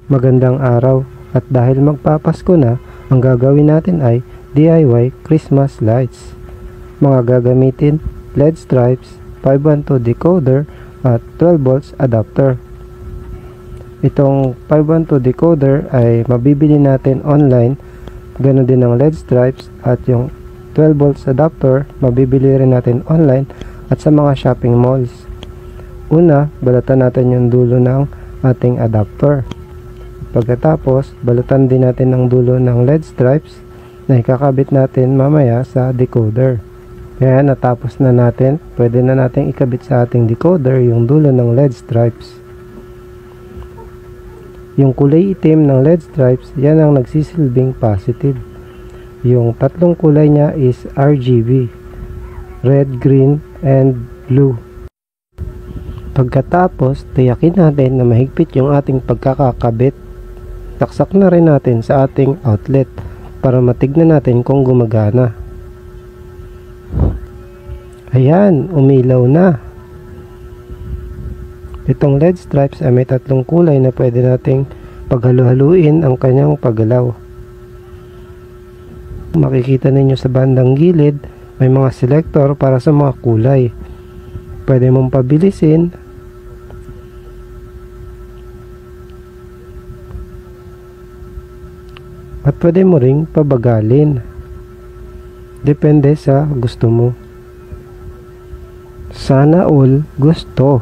Magandang araw, at dahil magpapasko na, ang gagawin natin ay DIY Christmas lights. Mga gagamitin, LED stripes, 512 decoder at 12 volts adapter. Itong 512 decoder ay mabibili natin online, ganoon din ang LED stripes, at yung 12 volts adapter mabibili rin natin online at sa mga shopping malls. Una, balatan natin yung dulo ng ating adapter. Pagkatapos, balatan din natin ang dulo ng LED stripes na ikakabit natin mamaya sa decoder. Kaya natapos na natin, pwede na natin ikabit sa ating decoder yung dulo ng LED stripes. Yung kulay itim ng LED stripes, yan ang nagsisilbing positive. Yung tatlong kulay niya is RGB, red, green, and blue. Pagkatapos, tiyakin natin na mahigpit yung ating pagkakakabit. Taksak na rin natin sa ating outlet para matignan natin kung gumagana. Ayan, umilaw na. Itong LED stripes ay may tatlong kulay na pwede nating paghalu-haluin ang kanyang paggalaw. Makikita ninyo sa bandang gilid, may mga selector para sa mga kulay. Pwede mong pabilisin at pwede mo ring pabagalin. Depende sa gusto mo. Sana all gusto.